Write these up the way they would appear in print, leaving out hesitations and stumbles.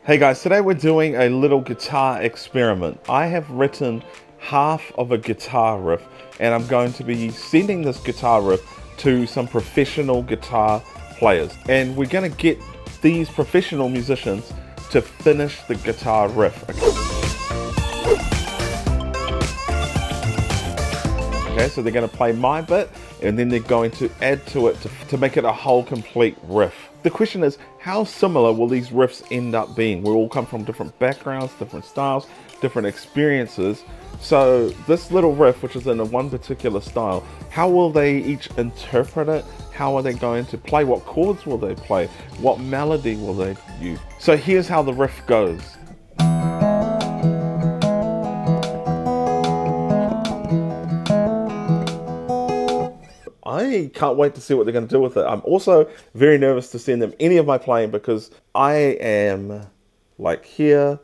Hey guys, today we're doing a little guitar experiment. I have written half of a guitar riff and I'm going to be sending this guitar riff to some professional guitar players. And we're going to get these professional musicians to finish the guitar riff. Okay, so they're going to play my bit and then they're going to add to it to make it a whole complete riff. The question is, how similar will these riffs end up being? We all come from different backgrounds, different styles, different experiences. So this little riff, which is in a one particular style, how will they each interpret it? How are they going to play? What chords will they play? What melody will they use? So here's how the riff goes. I can't wait to see what they're going to do with it. I'm also very nervous to send them any of my playing because I am like here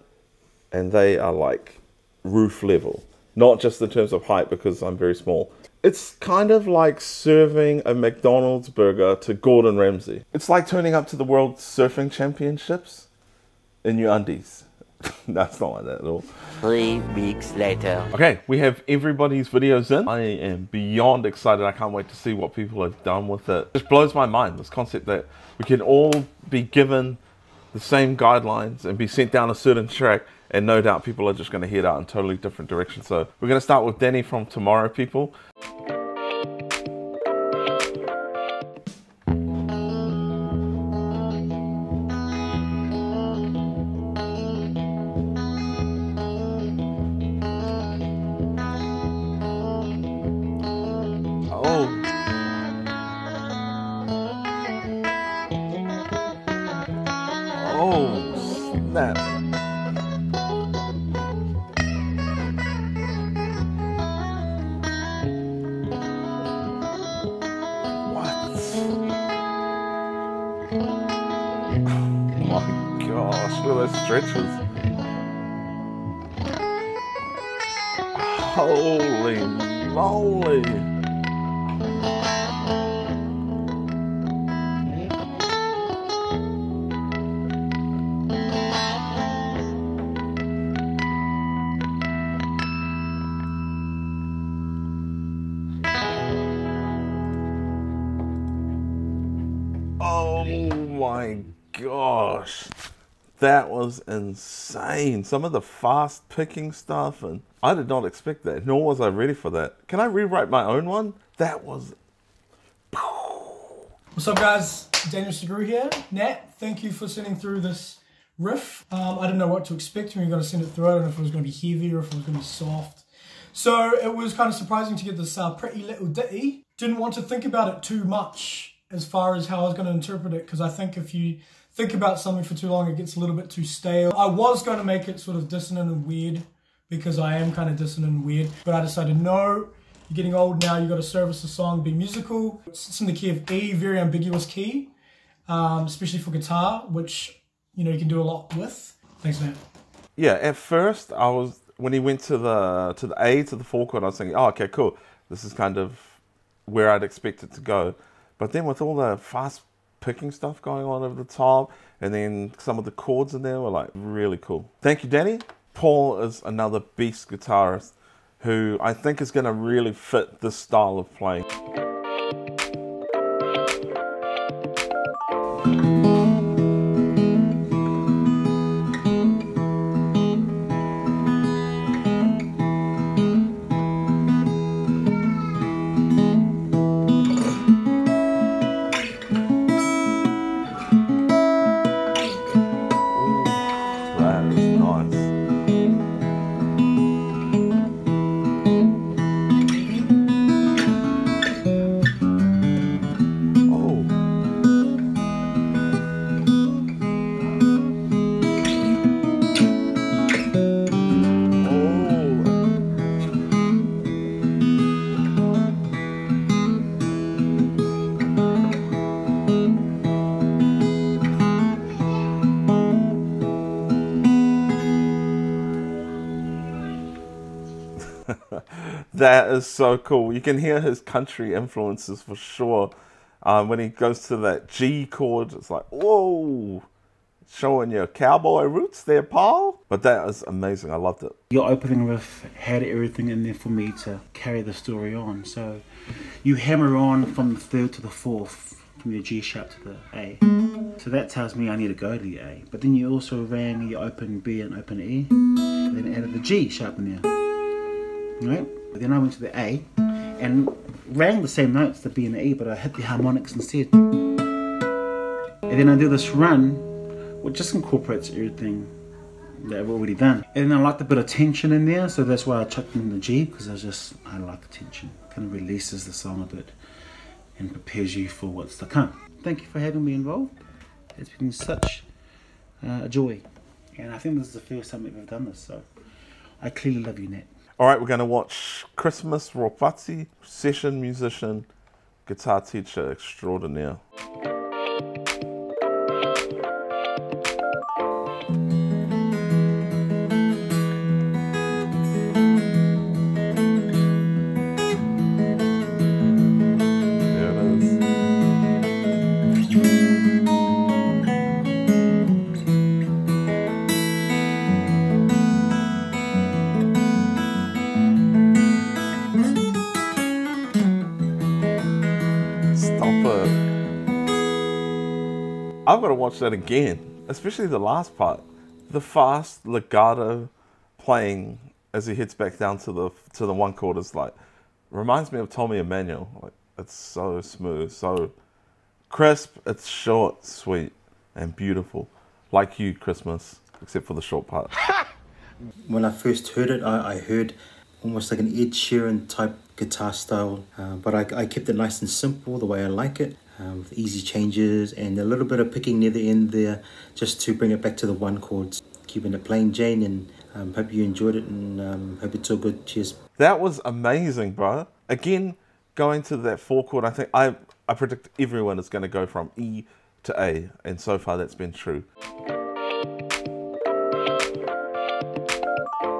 and they are like roof level. Not just in terms of height because I'm very small. It's kind of like serving a McDonald's burger to Gordon Ramsay. It's like turning up to the World Surfing Championships in your undies. No, it's not like that at all. 3 weeks later. Okay, we have everybody's videos in. I am beyond excited. I can't wait to see what people have done with it. It just blows my mind, this concept that we can all be given the same guidelines and be sent down a certain track, and no doubt people are just going to head out in totally different directions. So we're going to start with Danny from Tomorrow People. Oh, snap. What? Oh my gosh, look at those stretches. Holy moly. Oh my gosh, that was insane. Some of the fast picking stuff, and I did not expect that, nor was I ready for that. Can I rewrite my own one? That was... What's up guys, Daniel Sugrue here. Nat, thank you for sending through this riff. I didn't know what to expect when you were going to send it through. I don't know if it was going to be heavy or if it was going to be soft. So it was kind of surprising to get this pretty little ditty. Didn't want to think about it too much as far as how I was going to interpret it, because I think if you think about something for too long, it gets a little bit too stale. I was going to make it sort of dissonant and weird, because I am kind of dissonant and weird, but I decided no, you're getting old now, you got to service the song, be musical. It's in the key of E, very ambiguous key, especially for guitar, which, you know, you can do a lot with. Thanks, man. Yeah, at first, when he went to the A, to the 4 chord, I was thinking, oh, okay, cool. This is kind of where I'd expect it to go. But then with all the fast picking stuff going on over the top, and then some of the chords in there were like really cool. Thank you, Danny. Paul is another beast guitarist who I think is going to really fit this style of playing. That is so cool. You can hear his country influences for sure. When he goes to that G chord, it's like, whoa, showing your cowboy roots there, Paul. But that was amazing. I loved it. Your opening riff had everything in there for me to carry the story on. So you hammer on from the 3rd to the 4th, from your G sharp to the A. So that tells me I need to go to the A. But then you also rang your open B and open E, and then added the G sharp in there. Right? But then I went to the A and rang the same notes, the B and the E, but I hit the harmonics instead. And then I do this run, which just incorporates everything that I've already done. And I liked a bit of tension in there, so that's why I chucked in the G, because I like the tension. Kind of releases the song a bit and prepares you for what's to come. Thank you for having me involved. It's been such a joy. And I think this is the first time we've ever done this, so I clearly love you, Nat. All right, we're going to watch Chrismas Ropati, session musician, guitar teacher extraordinaire. I've got to watch that again, especially the last part. The fast legato playing as he heads back down to the one chord is like, reminds me of Tommy Emmanuel. Like, it's so smooth, so crisp, it's short, sweet, and beautiful. Like you, Christmas, except for the short part. When I first heard it, I heard almost like an Ed Sheeran type guitar style, but I kept it nice and simple, the way I like it. With easy changes and a little bit of picking near the end there, just to bring it back to the one chords. Keeping it plain Jane, and hope you enjoyed it, and hope it's all good. Cheers. That was amazing, bro. Again, going to that 4 chord, I think I predict everyone is going to go from E to A, and so far that's been true.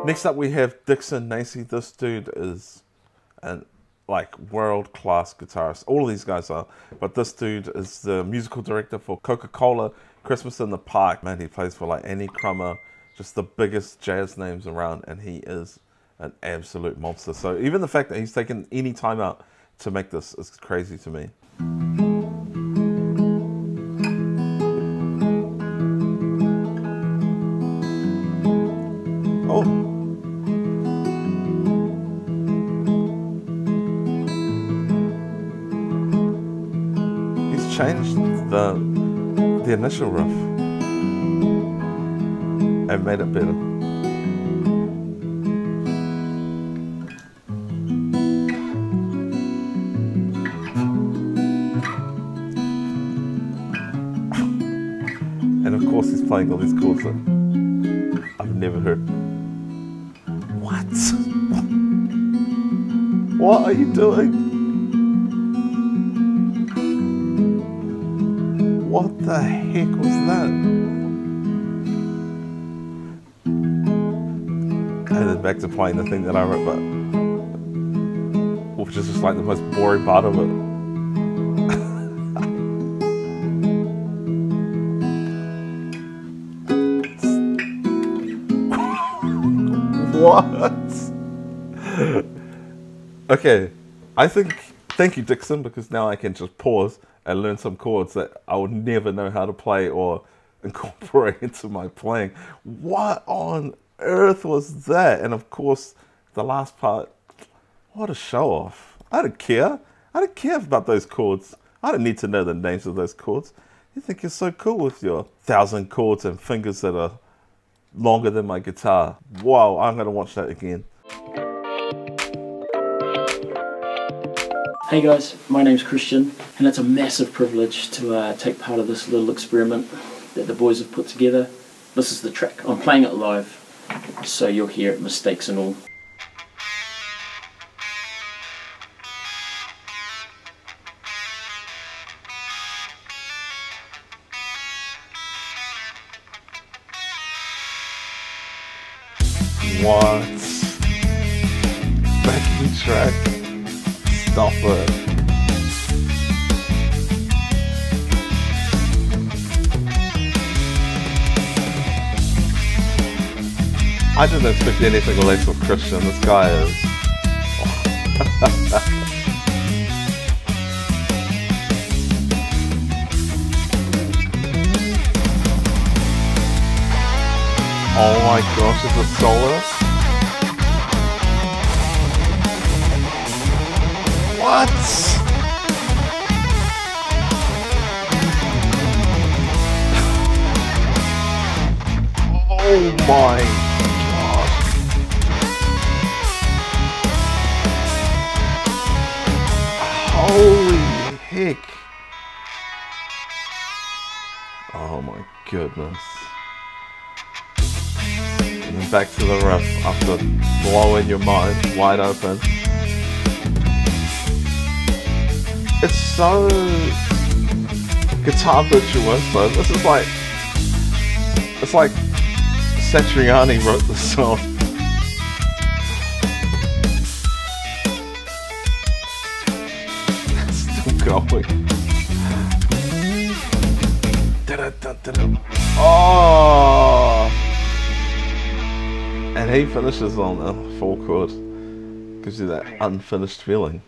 Next up we have Dixon, Nacey. This dude is an world-class guitarist. All of these guys are, but this dude is the musical director for Coca-Cola, Christmas in the Park. Man, he plays for like Annie Crummer, just the biggest jazz names around, and he is an absolute monster. So even the fact that he's taken any time out to make this is crazy to me. Oh. Changed the initial riff and made it better. And of course he's playing all these chords that I've never heard. What? What are you doing? What the heck was that? And then back to playing the thing that I wrote, but which is just like the most boring part of it. What? Okay, I think, thank you Dixon, because now I can just pause and learn some chords that I would never know how to play or incorporate into my playing. What on earth was that? And of course, the last part, what a show off. I don't care. I don't care about those chords. I don't need to know the names of those chords. You think you're so cool with your 1,000 chords and fingers that are longer than my guitar. Wow, I'm going to watch that again. Hey guys, my name's Kristian, and it's a massive privilege to take part of this little experiment that the boys have put together. This is the track. I'm playing it live, so you'll hear it, mistakes and all. What? Backing track? Stop it. I didn't expect anything less of Kristian. This guy is... Oh my gosh, is it soloist? What? Oh my god. Holy heck. Oh my goodness. And then back to the riff after blowing your mind wide open. It's so guitar virtuoso. This is like, it's like Satriani wrote the song. It's still going. Oh! And he finishes on a 4 chord. Gives you that unfinished feeling.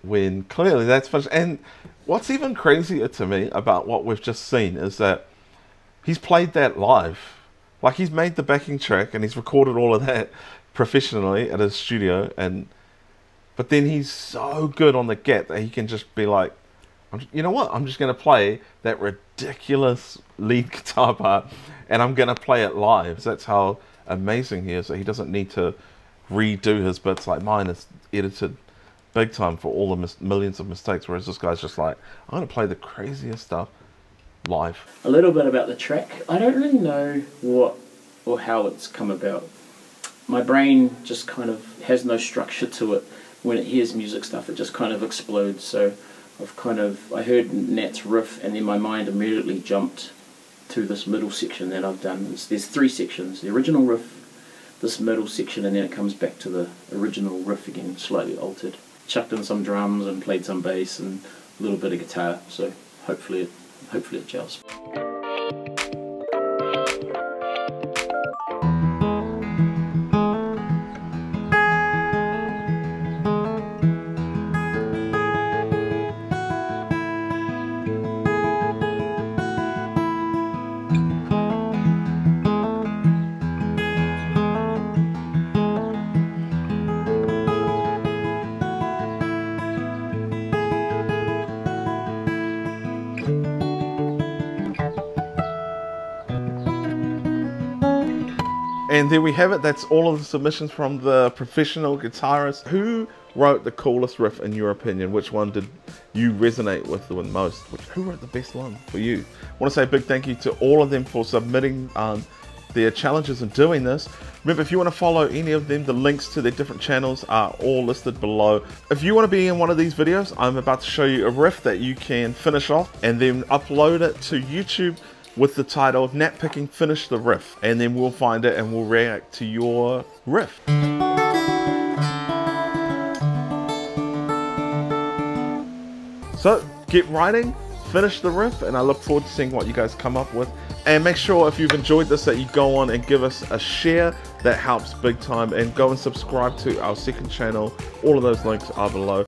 When clearly that's finished. And what's even crazier to me about what we've just seen is that he's played that live. Like, he's made the backing track and he's recorded all of that professionally at his studio, but then he's so good on the Gat that he can just be like, you know what, I'm just going to play that ridiculous lead guitar part and I'm going to play it live. That's how amazing he is, that he doesn't need to redo his bits like mine is edited big time for all the millions of mistakes, whereas this guy's just like, I'm going to play the craziest stuff live. A little bit about the track. I don't really know what or how it's come about. My brain just kind of has no structure to it. When it hears music stuff, it just kind of explodes. So I heard Nat's riff and then my mind immediately jumped to this middle section that I've done. There's 3 sections: the original riff, this middle section, and then it comes back to the original riff again, slightly altered. Chucked in some drums and played some bass and a little bit of guitar, so hopefully it gels. And there we have it. That's all of the submissions from the professional guitarists. Who wrote the coolest riff in your opinion? Which one did you resonate with the most? Who wrote the best one for you? I want to say a big thank you to all of them for submitting their challenges and doing this. Remember, if you want to follow any of them, the links to their different channels are all listed below. If you want to be in one of these videos, I'm about to show you a riff that you can finish off and then upload it to YouTube with the title NatPicking Finish the Riff, and then we'll find it and we'll react to your riff. So get writing, finish the riff, and I look forward to seeing what you guys come up with. And make sure if you've enjoyed this that you go on and give us a share. That helps big time. And go and subscribe to our second channel. All of those links are below.